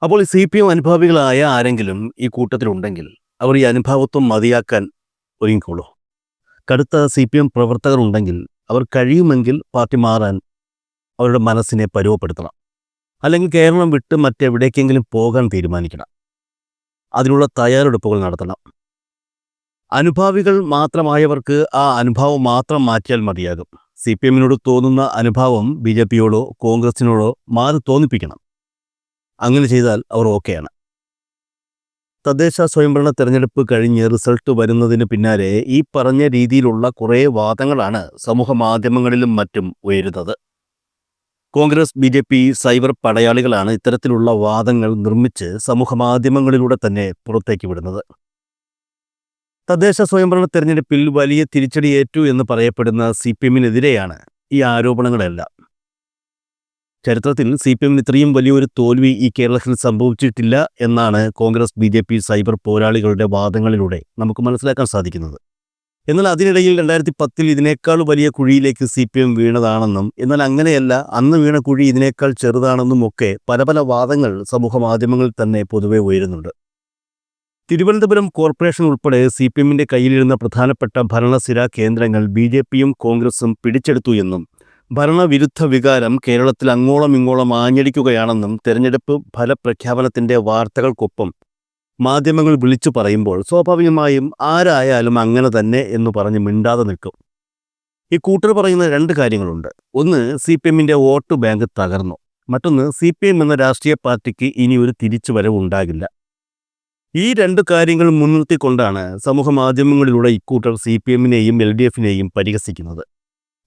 അപ്പോൾ ഈ CPM അനുഭാവികളായ ആരെങ്കിലും ഈ കൂട്ടത്തിലുണ്ടെങ്കിൽ അവർ ഈ അനുഭാവത്വം മതിയാക്കാൻ ഒരുങ്ങിക്കോളൂ. കടുത്ത CPM പ്രവർത്തകർ ഉണ്ടെങ്കിൽ അവർ കഴിയുമെങ്കിൽ പാർട്ടി മാറാൻ അവരുടെ മനസ്സിനെ പരുവപ്പെടുത്തണം. അല്ലെങ്കിൽ കേരളം വിട്ട് മറ്റെവിടേക്കെങ്കിലും പോകാൻ തീരുമാനിക്കണം. അതിനുള്ള തയ്യാറെടുപ്പുകൾ നടത്തണം. അനുഭാവികൾ മാത്രമായവർക്ക് ആ അനുഭാവം മാത്രം മാറ്റിയാൽ മതിയാകും. CPMനോട് തോന്നുന്ന അനുഭാവം BJPയോടോ കോൺഗ്രസിനോടോ മാറി തോന്നിപ്പിക്കണം. അങ്ങനെ ചെയ്താൽ അവർ ഓക്കെയാണ്. തദ്ദേശ സ്വയംഭരണ തെരഞ്ഞെടുപ്പ് കഴിഞ്ഞ് റിസൾട്ട് വരുന്നതിന് പിന്നാലെ ഈ പറഞ്ഞ രീതിയിലുള്ള കുറേ വാദങ്ങളാണ് സമൂഹ മാധ്യമങ്ങളിലും മറ്റും ഉയരുന്നത്. കോൺഗ്രസ് BJP സൈബർ പടയാളികളാണ് ഇത്തരത്തിലുള്ള വാദങ്ങൾ നിർമ്മിച്ച് സമൂഹ മാധ്യമങ്ങളിലൂടെ തന്നെ പുറത്തേക്ക് വിടുന്നത്. തദ്ദേശ സ്വയംഭരണ തെരഞ്ഞെടുപ്പിൽ വലിയ തിരിച്ചടിയേറ്റു എന്ന് പറയപ്പെടുന്ന CPMനെതിരെയാണ് ഈ ആരോപണങ്ങളെല്ലാം. ചരിത്രത്തിൽ CPMന് ഇത്രയും വലിയൊരു തോൽവി ഈ കേരളത്തിൽ സംഭവിച്ചിട്ടില്ല എന്നാണ് കോൺഗ്രസ് BJP സൈബർ പോരാളികളുടെ വാദങ്ങളിലൂടെ നമുക്ക് മനസ്സിലാക്കാൻ സാധിക്കുന്നത്. എന്നാൽ അതിനിടയിൽ 2010 ഇതിനേക്കാൾ വലിയ കുഴിയിലേക്ക് CPM വീണതാണെന്നും എന്നാൽ അങ്ങനെയല്ല, അന്ന് വീണ കുഴി ഇതിനേക്കാൾ ചെറുതാണെന്നും ഒക്കെ പല വാദങ്ങൾ സമൂഹ മാധ്യമങ്ങളിൽ തന്നെ പൊതുവെ ഉയരുന്നുണ്ട്. തിരുവനന്തപുരം കോർപ്പറേഷൻ ഉൾപ്പെടെ CPMന്റെ കയ്യിലിരുന്ന പ്രധാനപ്പെട്ട ഭരണസിരാ കേന്ദ്രങ്ങൾ BJPയും കോൺഗ്രസും പിടിച്ചെടുത്തു എന്നും ഭരണവിരുദ്ധ വികാരം കേരളത്തിൽ അങ്ങോളം ഇങ്ങോളം ആഞ്ഞടിക്കുകയാണെന്നും തെരഞ്ഞെടുപ്പ് ഫലപ്രഖ്യാപനത്തിന്റെ വാർത്തകൾക്കൊപ്പം മാധ്യമങ്ങൾ വിളിച്ചു പറയുമ്പോൾ സ്വാഭാവികമായും ആരായാലും അങ്ങനെ തന്നെ എന്ന് പറഞ്ഞ് മിണ്ടാതെ നിൽക്കും. ഈ കൂട്ടർ പറയുന്ന രണ്ട് കാര്യങ്ങളുണ്ട്. ഒന്ന്, CPMന്റെ വോട്ട് ബാങ്ക് തകർന്നു. മറ്റൊന്ന്, CPM എന്ന രാഷ്ട്രീയ പാർട്ടിക്ക് ഇനി ഒരു തിരിച്ചുവരവ് ഉണ്ടാകില്ല. ഈ രണ്ട് കാര്യങ്ങൾ മുൻനിർത്തിക്കൊണ്ടാണ് സമൂഹ മാധ്യമങ്ങളിലൂടെ ഇക്കൂട്ടർ CPMനെയും LDFനെയും പരിഹസിക്കുന്നത്.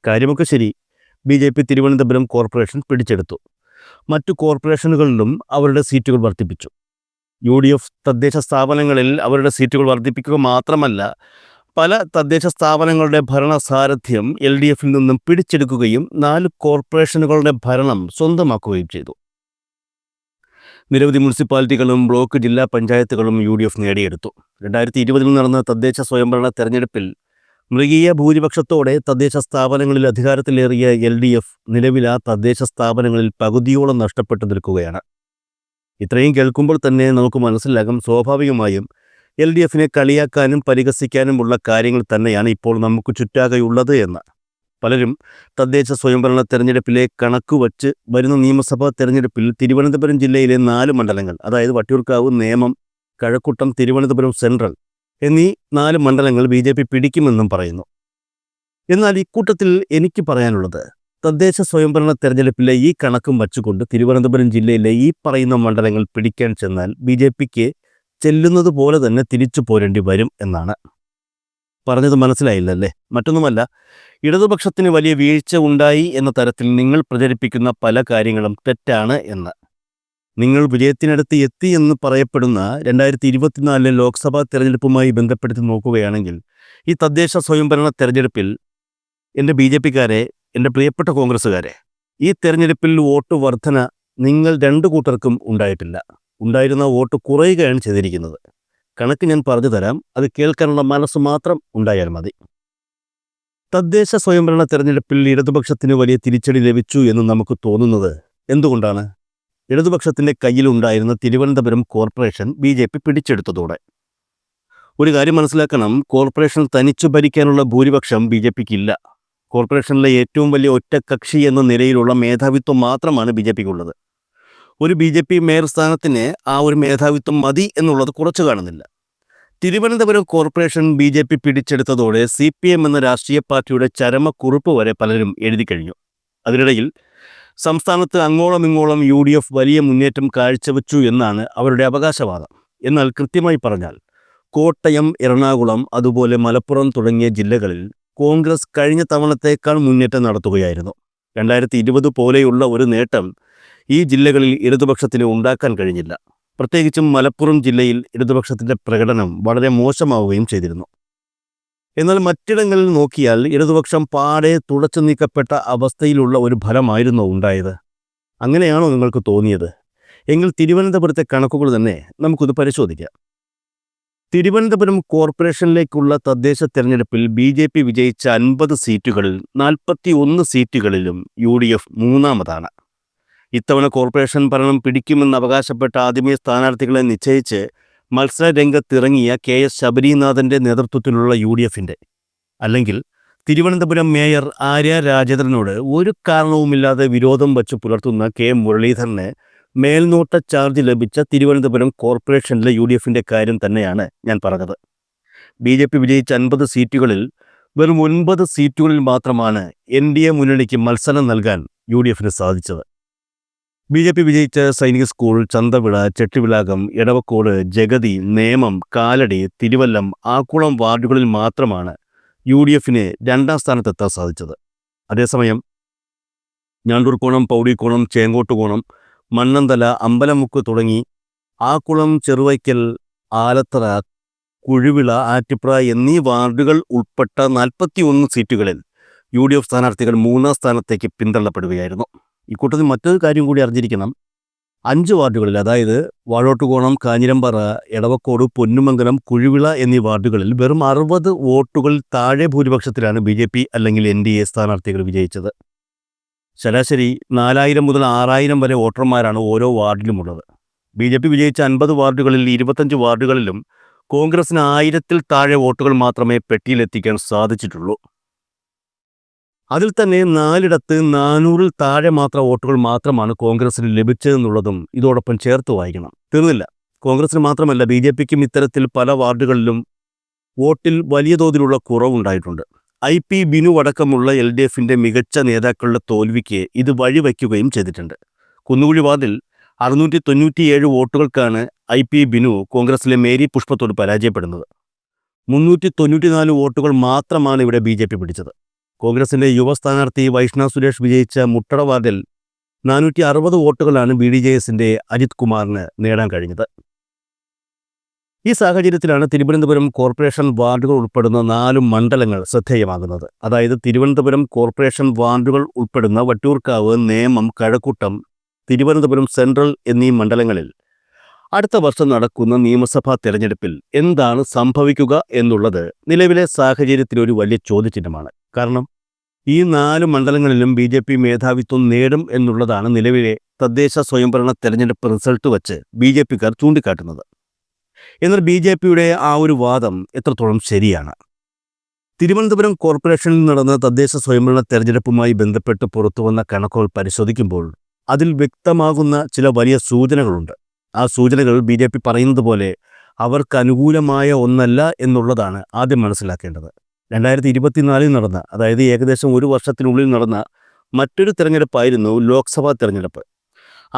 കാര്യമൊക്കെ ശരി, BJP തിരുവനന്തപുരം കോർപ്പറേഷൻ പിടിച്ചെടുത്തു. മറ്റു കോർപ്പറേഷനുകളിലും അവരുടെ സീറ്റുകൾ വർദ്ധിപ്പിച്ചു. UDF തദ്ദേശ സ്ഥാപനങ്ങളിൽ അവരുടെ സീറ്റുകൾ വർദ്ധിപ്പിക്കുക മാത്രമല്ല, പല തദ്ദേശ സ്ഥാപനങ്ങളുടെ ഭരണസാരഥ്യം LDFിൽ നിന്നും പിടിച്ചെടുക്കുകയും 4 കോർപ്പറേഷനുകളുടെ ഭരണം സ്വന്തമാക്കുകയും ചെയ്തു. നിരവധി മുനിസിപ്പാലിറ്റികളും ബ്ലോക്ക് ജില്ലാ പഞ്ചായത്തുകളും UDF നേടിയെടുത്തു. 2020 നടന്ന തദ്ദേശ സ്വയംഭരണ തെരഞ്ഞെടുപ്പിൽ മൃഗീയ ഭൂരിപക്ഷത്തോടെ തദ്ദേശ സ്ഥാപനങ്ങളിൽ അധികാരത്തിലേറിയ LDF നിലവിൽ ആ തദ്ദേശ സ്ഥാപനങ്ങളിൽ പകുതിയോളം നഷ്ടപ്പെട്ടു നിൽക്കുകയാണ്. ഇത്രയും കേൾക്കുമ്പോൾ തന്നെ നമുക്ക് മനസ്സിലാകും, സ്വാഭാവികമായും LDFനെ കളിയാക്കാനും പരിഹസിക്കാനുമുള്ള കാര്യങ്ങൾ തന്നെയാണ് ഇപ്പോൾ നമുക്ക് ചുറ്റാകെയുള്ളത് എന്ന്. പലരും തദ്ദേശ സ്വയംഭരണ തെരഞ്ഞെടുപ്പിലെ കണക്ക് വച്ച് വരുന്ന നിയമസഭാ തെരഞ്ഞെടുപ്പിൽ തിരുവനന്തപുരം ജില്ലയിലെ 4 മണ്ഡലങ്ങൾ, അതായത് വട്ടിയൂർക്കാവ്, നേമം, കഴക്കൂട്ടം, തിരുവനന്തപുരം സെൻട്രൽ എന്നീ 4 മണ്ഡലങ്ങൾ BJP പിടിക്കുമെന്നും പറയുന്നു. എന്നാൽ ഇക്കൂട്ടത്തിൽ എനിക്ക് പറയാനുള്ളത്, തദ്ദേശ സ്വയംഭരണ തെരഞ്ഞെടുപ്പിലെ ഈ കണക്കും വച്ചുകൊണ്ട് തിരുവനന്തപുരം ജില്ലയിലെ ഈ പറയുന്ന മണ്ഡലങ്ങൾ പിടിക്കാൻ ചെന്നാൽ BJPക്ക് ചെല്ലുന്നത് പോലെ തന്നെ തിരിച്ചു പോരേണ്ടി വരും എന്നാണ്. പറഞ്ഞത് മനസ്സിലായില്ലല്ലേ? മറ്റൊന്നുമല്ല, ഇടതുപക്ഷത്തിന് വലിയ വീഴ്ച ഉണ്ടായി എന്ന തരത്തിൽ നിങ്ങൾ പ്രചരിപ്പിക്കുന്ന പല കാര്യങ്ങളും തെറ്റാണ് എന്ന്. നിങ്ങൾ വിജയത്തിനടുത്ത് എത്തി എന്ന് പറയപ്പെടുന്ന 2024 ലോക്സഭാ തെരഞ്ഞെടുപ്പുമായി ബന്ധപ്പെടുത്തി നോക്കുകയാണെങ്കിൽ ഈ തദ്ദേശ സ്വയംഭരണ തെരഞ്ഞെടുപ്പിൽ എൻ്റെ BJPക്കാരെ, എൻ്റെ പ്രിയപ്പെട്ട കോൺഗ്രസ്സുകാരെ, ഈ തെരഞ്ഞെടുപ്പിൽ വോട്ട് വർധന നിങ്ങൾ രണ്ടു കൂട്ടർക്കും ഉണ്ടായിട്ടില്ല. ഉണ്ടായിരുന്ന വോട്ട് കുറയുകയാണ് ചെയ്തിരിക്കുന്നത്. കണക്ക് ഞാൻ പറഞ്ഞു തരാം, അത് കേൾക്കാനുള്ള മനസ്സ് മാത്രം ഉണ്ടായാൽ മതി. തദ്ദേശ സ്വയംഭരണ തെരഞ്ഞെടുപ്പിൽ ഇടതുപക്ഷത്തിന് വലിയ തിരിച്ചടി ലഭിച്ചു എന്ന് നമുക്ക് തോന്നുന്നത് എന്തുകൊണ്ടാണ്? ഇടതുപക്ഷത്തിൻ്റെ കയ്യിലുണ്ടായിരുന്ന തിരുവനന്തപുരം കോർപ്പറേഷൻ BJP പിടിച്ചെടുത്തതോടെ. ഒരു കാര്യം മനസ്സിലാക്കണം, കോർപ്പറേഷൻ തനിച്ചു ഭരിക്കാനുള്ള ഭൂരിപക്ഷം BJPക്കില്ല. കോർപ്പറേഷനിലെ ഏറ്റവും വലിയ ഒറ്റക്കക്ഷി എന്ന നിലയിലുള്ള മേധാവിത്വം മാത്രമാണ് BJPക്കുള്ളത്. ഒരു BJP മേയർ സ്ഥാനത്തിന് ആ ഒരു മേധാവിത്വം മതി എന്നുള്ളത് കുറച്ച് കാണുന്നില്ല. തിരുവനന്തപുരം കോർപ്പറേഷൻ BJP പിടിച്ചെടുത്തതോടെ CPM എന്ന രാഷ്ട്രീയ പാർട്ടിയുടെ ചരമക്കുറിപ്പ് വരെ പലരും എഴുതി കഴിഞ്ഞു. അതിനിടയിൽ സംസ്ഥാനത്ത് അങ്ങോളം ഇങ്ങോളം UDF വലിയ മുന്നേറ്റം കാഴ്ചവെച്ചു എന്നാണ് അവരുടെ അവകാശവാദം. എന്നാൽ കൃത്യമായി പറഞ്ഞാൽ കോട്ടയം, എറണാകുളം, അതുപോലെ മലപ്പുറം തുടങ്ങിയ ജില്ലകളിൽ കോൺഗ്രസ് കഴിഞ്ഞ തവണത്തേക്കാൾ മുന്നേറ്റം നടത്തുകയായിരുന്നു. 2020 പോലെയുള്ള ഒരു നേട്ടം ഈ ജില്ലകളിൽ ഇടതുപക്ഷത്തിന് ഉണ്ടാക്കാൻ കഴിഞ്ഞില്ല. പ്രത്യേകിച്ചും മലപ്പുറം ജില്ലയിൽ ഇടതുപക്ഷത്തിൻ്റെ പ്രകടനം വളരെ മോശമാവുകയും ചെയ്തിരുന്നു. എന്നാൽ മറ്റിടങ്ങളിൽ നോക്കിയാൽ ഇടതുപക്ഷം പാടെ തുടച്ചു നീക്കപ്പെട്ട അവസ്ഥയിലുള്ള ഒരു ഫലമായിരുന്നു ഉണ്ടായത്. അങ്ങനെയാണോ നിങ്ങൾക്ക് തോന്നിയത്? എങ്കിൽ തിരുവനന്തപുരത്തെ കണക്കുകൾ തന്നെ നമുക്കൊന്ന് പരിശോധിക്കാം. തിരുവനന്തപുരം കോർപ്പറേഷനിലേക്കുള്ള തദ്ദേശ തെരഞ്ഞെടുപ്പിൽ BJP വിജയിച്ച 50 സീറ്റുകളിൽ 41 സീറ്റുകളിലും UDF മൂന്നാമതാണ്. ഇത്തവണ കോർപ്പറേഷൻ ഭരണം പിടിക്കുമെന്ന് അവകാശപ്പെട്ട ആദ്യമേ സ്ഥാനാർത്ഥികളെ നിശ്ചയിച്ച് മത്സര രംഗത്തിറങ്ങിയ KS ശബരീനാഥൻ്റെ നേതൃത്വത്തിലുള്ള UDFിൻ്റെ, അല്ലെങ്കിൽ തിരുവനന്തപുരം മേയർ ആര്യ രാജേന്ദ്രനോട് ഒരു കാരണവുമില്ലാതെ വിരോധം വച്ച് പുലർത്തുന്ന K മുരളീധരന് മേൽനോട്ട ചാർജ് ലഭിച്ച തിരുവനന്തപുരം കോർപ്പറേഷനിലെ UDFിൻ്റെ കാര്യം തന്നെയാണ് ഞാൻ പറഞ്ഞത്. BJP വിജയിച്ച 50 സീറ്റുകളിൽ വെറും 9 സീറ്റുകളിൽ മാത്രമാണ് NDA മുന്നണിക്ക് മത്സരം നൽകാൻ UDFിന് സാധിച്ചത്. BJP വിജയിച്ച സൈനിക സ്കൂൾ, ചന്തവിള, ചെട്ടിവിളാകം, എടവക്കോട്, ജഗതി, നേമം, കാലടി, തിരുവല്ലം, ആക്കുളം വാർഡുകളിൽ മാത്രമാണ് UDFിന് 2ാം സ്ഥാനത്തെത്താൻ സാധിച്ചത്. അതേസമയം ഞാണ്ടൂർക്കോണം, പൗടിക്കോണം, ചേങ്കോട്ടുകോണം, മണ്ണന്തല, അമ്പലമുക്ക് തുടങ്ങി ആക്കുളം, ചെറുവയ്ക്കൽ, ആലത്തറ, കുഴുവിള, ആറ്റിപ്ര എന്നീ വാർഡുകൾ ഉൾപ്പെട്ട 41 സീറ്റുകളിൽ UDF സ്ഥാനാർത്ഥികൾ 3ാം സ്ഥാനത്തേക്ക് പിന്തള്ളപ്പെടുകയായിരുന്നു. ഇക്കൂട്ടത്തിൽ മറ്റൊരു കാര്യം കൂടി അറിഞ്ഞിരിക്കണം. 5 വാർഡുകളിൽ, അതായത് വാഴോട്ടുകോണം, കാഞ്ഞിരമ്പാറ, എടവക്കോട്, പൊന്നുമംഗലം, കുഴുവിള എന്നീ വാർഡുകളിൽ വെറും 60 വോട്ടുകൾ താഴെ ഭൂരിപക്ഷത്തിലാണ് BJP അല്ലെങ്കിൽ NDA സ്ഥാനാർത്ഥികൾ വിജയിച്ചത്. ശരാശരി 4000 മുതൽ 6000 വരെ വോട്ടർമാരാണ് ഓരോ വാർഡിലുമുള്ളത്. BJP വിജയിച്ച 50 വാർഡുകളിൽ 25 വാർഡുകളിലും കോൺഗ്രസിന് 1000-ൽ താഴെ വോട്ടുകൾ മാത്രമേ പെട്ടിയിലെത്തിക്കാൻ സാധിച്ചിട്ടുള്ളൂ. അതിൽ തന്നെ 4ഇടത്ത് 400-ൽ താഴെ മാത്രം വോട്ടുകൾ മാത്രമാണ് കോൺഗ്രസിന് ലഭിച്ചതെന്നുള്ളതും ഇതോടൊപ്പം ചേർത്ത് വായിക്കണം. തീർന്നില്ല. കോൺഗ്രസിന് മാത്രമല്ല, BJPക്കും ഇത്തരത്തിൽ പല വാർഡുകളിലും വോട്ടിൽ വലിയ തോതിലുള്ള കുറവുണ്ടായിട്ടുണ്ട്. IP ബിനു അടക്കമുള്ള LDFിൻ്റെ മികച്ച നേതാക്കളുടെ തോൽവിക്ക് ഇത് വഴിവയ്ക്കുകയും ചെയ്തിട്ടുണ്ട്. കുന്നുകുഴി വാർഡിൽ 697 വോട്ടുകൾക്കാണ് IP ബിനു കോൺഗ്രസിലെ മേരി പുഷ്പത്തോട് പരാജയപ്പെടുന്നത്. 394 വോട്ടുകൾ മാത്രമാണ് ഇവിടെ BJP പിടിച്ചത്. കോൺഗ്രസിൻ്റെ യുവ സ്ഥാനാർത്ഥി വൈഷ്ണവ് സുരേഷ് വിജയിച്ച മുട്ടട വാർഡിൽ 460 വോട്ടുകളാണ് BDJSൻ്റെ അജിത് കുമാറിന് നേടാൻ കഴിഞ്ഞത്. ഈ സാഹചര്യത്തിലാണ് തിരുവനന്തപുരം കോർപ്പറേഷൻ വാർഡുകൾ ഉൾപ്പെടുന്ന 4 മണ്ഡലങ്ങൾ ശ്രദ്ധേയമാകുന്നത്. അതായത് തിരുവനന്തപുരം കോർപ്പറേഷൻ വാർഡുകൾ ഉൾപ്പെടുന്ന വട്ടിയൂർക്കാവ്, നേമം, കഴക്കൂട്ടം, തിരുവനന്തപുരം സെൻട്രൽ എന്നീ മണ്ഡലങ്ങളിൽ അടുത്ത വർഷം നടക്കുന്ന നിയമസഭാ തെരഞ്ഞെടുപ്പിൽ എന്താണ് സംഭവിക്കുക എന്നുള്ളത് നിലവിലെ സാഹചര്യത്തിൽ ഒരു വലിയ ചോദ്യചിഹ്നമാണ്. കാരണം ഈ 4 മണ്ഡലങ്ങളിലും BJP മേധാവിത്വം നേടും എന്നുള്ളതാണ് നിലവിലെ തദ്ദേശ സ്വയംഭരണ തെരഞ്ഞെടുപ്പ് റിസൾട്ട് വച്ച് BJPക്കാർ ചൂണ്ടിക്കാട്ടുന്നത്. എന്നാൽ BJPയുടെ ആ ഒരു വാദം എത്രത്തോളം ശരിയാണ്? തിരുവനന്തപുരം കോർപ്പറേഷനിൽ നടന്ന തദ്ദേശ സ്വയംഭരണ തെരഞ്ഞെടുപ്പുമായി ബന്ധപ്പെട്ട് പുറത്തുവന്ന കണക്കുകൾ പരിശോധിക്കുമ്പോൾ അതിൽ വ്യക്തമാകുന്ന ചില വലിയ സൂചനകളുണ്ട്. ആ സൂചനകൾ BJP പറയുന്നത് പോലെ അവർക്ക് അനുകൂലമായ ഒന്നല്ല എന്നുള്ളതാണ് ആദ്യം മനസ്സിലാക്കേണ്ടത്. 2024 നടന്ന, അതായത് ഏകദേശം 1 വർഷത്തിനുള്ളിൽ നടന്ന മറ്റൊരു തെരഞ്ഞെടുപ്പായിരുന്നു ലോക്സഭാ തെരഞ്ഞെടുപ്പ്.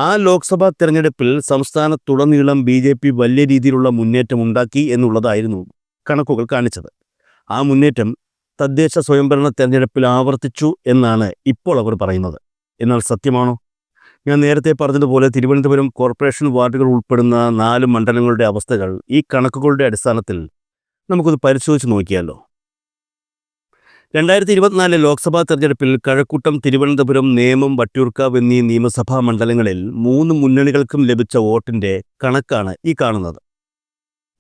ആ ലോക്സഭാ തെരഞ്ഞെടുപ്പിൽ സംസ്ഥാനത്തുടനീളം BJP വലിയ രീതിയിലുള്ള മുന്നേറ്റം ഉണ്ടാക്കി എന്നുള്ളതായിരുന്നു കണക്കുകൾ കാണിച്ചത്. ആ മുന്നേറ്റം തദ്ദേശ സ്വയംഭരണ തെരഞ്ഞെടുപ്പിൽ ആവർത്തിച്ചു എന്നാണ് ഇപ്പോൾ അവർ പറയുന്നത്. എന്നാൽ സത്യമാണോ? ഞാൻ നേരത്തെ പറഞ്ഞതുപോലെ തിരുവനന്തപുരം കോർപ്പറേഷൻ വാർഡുകൾ ഉൾപ്പെടുന്ന 4 മണ്ഡലങ്ങളുടെ അവസ്ഥകൾ ഈ കണക്കുകളുടെ അടിസ്ഥാനത്തിൽ നമുക്കൊന്ന് പരിശോധിച്ച് നോക്കിയാലോ. 2024 ലോക്സഭാ തെരഞ്ഞെടുപ്പിൽ കഴക്കൂട്ടം, തിരുവനന്തപുരം, നേമം, വട്ടിയൂർക്കാവ് എന്നീ നിയമസഭാ മണ്ഡലങ്ങളിൽ 3 മുന്നണികൾക്കും ലഭിച്ച വോട്ടിൻ്റെ കണക്കാണ് ഈ കാണുന്നത്.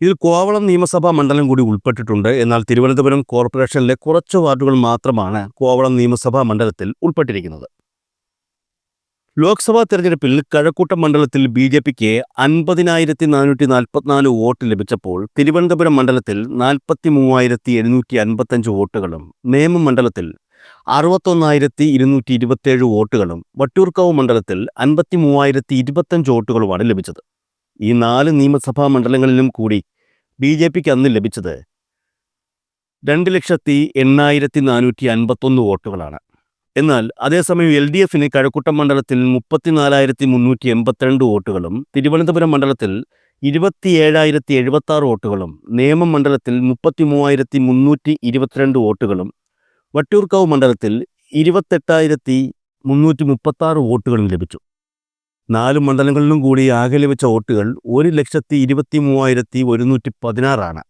ഇതിൽ കോവളം നിയമസഭാ മണ്ഡലം കൂടി ഉൾപ്പെട്ടിട്ടുണ്ട്. എന്നാൽ തിരുവനന്തപുരം കോർപ്പറേഷനിലെ കുറച്ച് വാർഡുകൾ മാത്രമാണ് കോവളം നിയമസഭാ മണ്ഡലത്തിൽ ഉൾപ്പെട്ടിരിക്കുന്നത്. ലോക്സഭാ തെരഞ്ഞെടുപ്പിൽ കഴക്കൂട്ടം മണ്ഡലത്തിൽ BJPക്ക് 50,444 വോട്ട് ലഭിച്ചപ്പോൾ തിരുവനന്തപുരം മണ്ഡലത്തിൽ 43,755 വോട്ടുകളും, നേമം മണ്ഡലത്തിൽ 61,227 വോട്ടുകളും, വട്ടിയൂർക്കാവ് മണ്ഡലത്തിൽ 53,025 വോട്ടുകളുമാണ് ലഭിച്ചത്. ഈ 4 നിയമസഭാ മണ്ഡലങ്ങളിലും കൂടി BJPക്ക് അന്ന് ലഭിച്ചത് 2,08,451 വോട്ടുകളാണ്. എന്നാൽ അതേസമയം LDFിന് കഴക്കൂട്ടം മണ്ഡലത്തിൽ 34,382 വോട്ടുകളും, തിരുവനന്തപുരം മണ്ഡലത്തിൽ 27,076 വോട്ടുകളും, നേമം മണ്ഡലത്തിൽ 33,322 വോട്ടുകളും, വട്ടിയൂർക്കാവ് മണ്ഡലത്തിൽ 28,336 വോട്ടുകളും ലഭിച്ചു. 4 മണ്ഡലങ്ങളിലും കൂടി ആകെ ലഭിച്ച വോട്ടുകൾ 1,23,116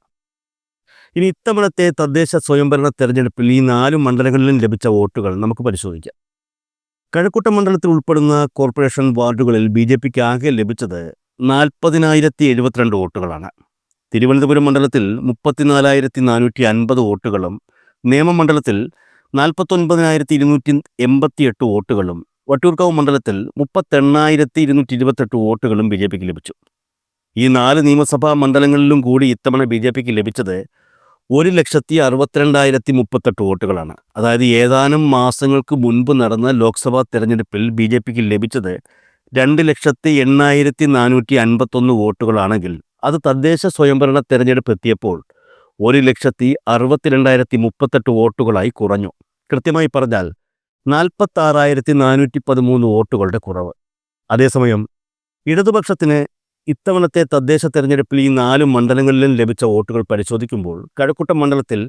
ഇനി ഇത്തവണത്തെ തദ്ദേശ സ്വയംഭരണ തെരഞ്ഞെടുപ്പിൽ ഈ 4 മണ്ഡലങ്ങളിലും ലഭിച്ച വോട്ടുകൾ നമുക്ക് പരിശോധിക്കാം. കഴക്കൂട്ടം മണ്ഡലത്തിൽ ഉൾപ്പെടുന്ന കോർപ്പറേഷൻ വാർഡുകളിൽ BJPക്ക് ആകെ ലഭിച്ചത് 40,072 വോട്ടുകളാണ്. തിരുവനന്തപുരം മണ്ഡലത്തിൽ 34,450 വോട്ടുകളും, നേമം മണ്ഡലത്തിൽ 49,288 വോട്ടുകളും, വട്ടിയൂർക്കാവ് മണ്ഡലത്തിൽ 38,228 വോട്ടുകളും ബി ജെ പിക്ക് ലഭിച്ചു. ഈ 4 നിയമസഭാ മണ്ഡലങ്ങളിലും കൂടി ഇത്തവണ ബി ജെ പിക്ക് ലഭിച്ചത് 1,62,038 വോട്ടുകളാണ്. അതായത് ഏതാനും മാസങ്ങൾക്ക് മുൻപ് നടന്ന ലോക്സഭാ തെരഞ്ഞെടുപ്പിൽ ബി ജെ പിക്ക് ലഭിച്ചത് 2,08,451 വോട്ടുകളാണെങ്കിൽ അത് തദ്ദേശ സ്വയംഭരണ തെരഞ്ഞെടുപ്പ് എത്തിയപ്പോൾ 1,62,038 വോട്ടുകളായി കുറഞ്ഞു. കൃത്യമായി പറഞ്ഞാൽ 46,413 വോട്ടുകളുടെ കുറവ്. അതേസമയം ഇടതുപക്ഷത്തിന് ഇത്തവണത്തെ തദ്ദേശ തെരഞ്ഞെടുപ്പിൽ ഈ 4 മണ്ഡലങ്ങളിലും ലഭിച്ച വോട്ടുകൾ പരിശോധിക്കുമ്പോൾ കഴക്കൂട്ടം മണ്ഡലത്തിൽ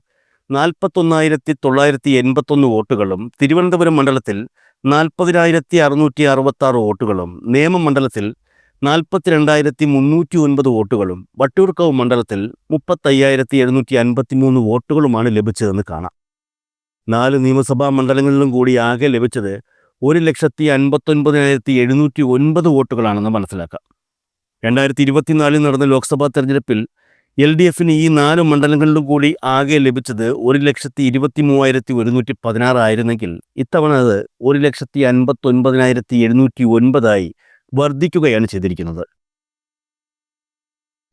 41,981 വോട്ടുകളും, തിരുവനന്തപുരം മണ്ഡലത്തിൽ 40,666 വോട്ടുകളും, നേമം മണ്ഡലത്തിൽ 42,309 വോട്ടുകളും, വട്ടിയൂർക്കാവ് മണ്ഡലത്തിൽ 35,753 വോട്ടുകളുമാണ് ലഭിച്ചതെന്ന് കാണാം. 4 നിയമസഭാ മണ്ഡലങ്ങളിലും കൂടി ആകെ ലഭിച്ചത് 1,59,709 വോട്ടുകളാണെന്ന് മനസ്സിലാക്കാം. 2024 നടന്ന ലോക്സഭാ തെരഞ്ഞെടുപ്പിൽ LDFന് ഈ 4 മണ്ഡലങ്ങളിലും കൂടി ആകെ ലഭിച്ചത് 1,23,116 ആയിരുന്നെങ്കിൽ ഇത്തവണ അത് 1,59,709 വർദ്ധിക്കുകയാണ് ചെയ്തിരിക്കുന്നത്.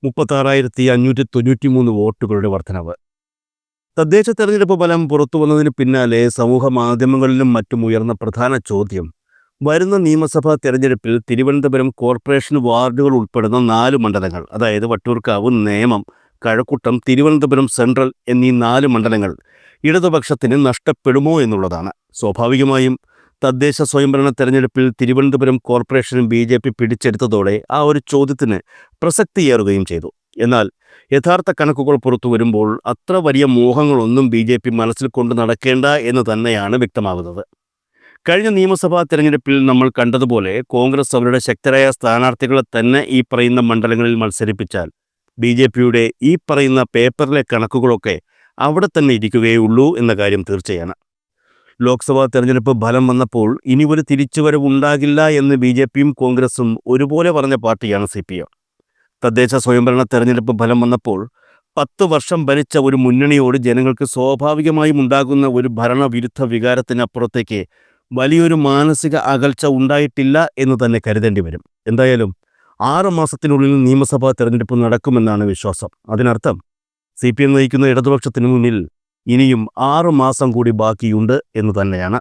36,593 വോട്ടുകളുടെ വർധനവ്. തദ്ദേശ തെരഞ്ഞെടുപ്പ് ഫലം പുറത്തു വന്നതിന് പിന്നാലെ സമൂഹ മാധ്യമങ്ങളിലും മറ്റും ഉയർന്ന പ്രധാന ചോദ്യം, വരുന്ന നിയമസഭാ തെരഞ്ഞെടുപ്പിൽ തിരുവനന്തപുരം കോർപ്പറേഷൻ വാർഡുകൾ ഉൾപ്പെടുന്ന 4 മണ്ഡലങ്ങൾ, അതായത് വട്ടിയൂർക്കാവ്, നേമം, കഴക്കൂട്ടം, തിരുവനന്തപുരം സെൻട്രൽ എന്നീ 4 മണ്ഡലങ്ങൾ ഇടതുപക്ഷത്തിന് നഷ്ടപ്പെടുമോ എന്നുള്ളതാണ്. സ്വാഭാവികമായും തദ്ദേശ സ്വയംഭരണ തെരഞ്ഞെടുപ്പിൽ തിരുവനന്തപുരം കോർപ്പറേഷനും ബി ജെ പി പിടിച്ചെടുത്തതോടെ ആ ഒരു ചോദ്യത്തിന് പ്രസക്തിയേറുകയും ചെയ്തു. എന്നാൽ യഥാർത്ഥ കണക്കുകൾ പുറത്തു വരുമ്പോൾ അത്ര വലിയ മോഹങ്ങളൊന്നും ബി ജെ പി മനസ്സിൽ കൊണ്ട് നടക്കേണ്ട എന്ന് തന്നെയാണ് വ്യക്തമാകുന്നത്. കഴിഞ്ഞ നിയമസഭാ തെരഞ്ഞെടുപ്പിൽ നമ്മൾ കണ്ടതുപോലെ കോൺഗ്രസ് അവരുടെ ശക്തരായ സ്ഥാനാർത്ഥികളെ തന്നെ ഈ പറയുന്ന മണ്ഡലങ്ങളിൽ മത്സരിപ്പിച്ചാൽ ബി ജെ പിയുടെ ഈ പറയുന്ന പേപ്പറിലെ കണക്കുകളൊക്കെ അവിടെ തന്നെ ഇരിക്കുകയുള്ളൂ എന്ന കാര്യം തീർച്ചയാണ്. ലോക്സഭാ തെരഞ്ഞെടുപ്പ് ഫലം വന്നപ്പോൾ ഇനി ഒരു തിരിച്ചുവരവ് ഉണ്ടാകില്ല എന്ന് ബി ജെ പിയും കോൺഗ്രസും ഒരുപോലെ പറഞ്ഞ പാർട്ടിയാണ് CPM. തദ്ദേശ സ്വയംഭരണ തെരഞ്ഞെടുപ്പ് ഫലം വന്നപ്പോൾ 10 വർഷം ഭരിച്ച ഒരു മുന്നണിയോട് ജനങ്ങൾക്ക് സ്വാഭാവികമായും ഉണ്ടാകുന്ന ഒരു ഭരണവിരുദ്ധ വികാരത്തിനപ്പുറത്തേക്ക് വലിയൊരു മാനസിക അകൽച്ച ഉണ്ടായിട്ടില്ല എന്ന് തന്നെ കരുതേണ്ടി വരും. എന്തായാലും 6 മാസത്തിനുള്ളിൽ നിയമസഭാ തെരഞ്ഞെടുപ്പ് നടക്കുമെന്നാണ് വിശ്വാസം. അതിനർത്ഥം CPM നയിക്കുന്ന ഇടതുപക്ഷത്തിന് മുന്നിൽ ഇനിയും 6 മാസം കൂടി ബാക്കിയുണ്ട് എന്ന് തന്നെയാണ്.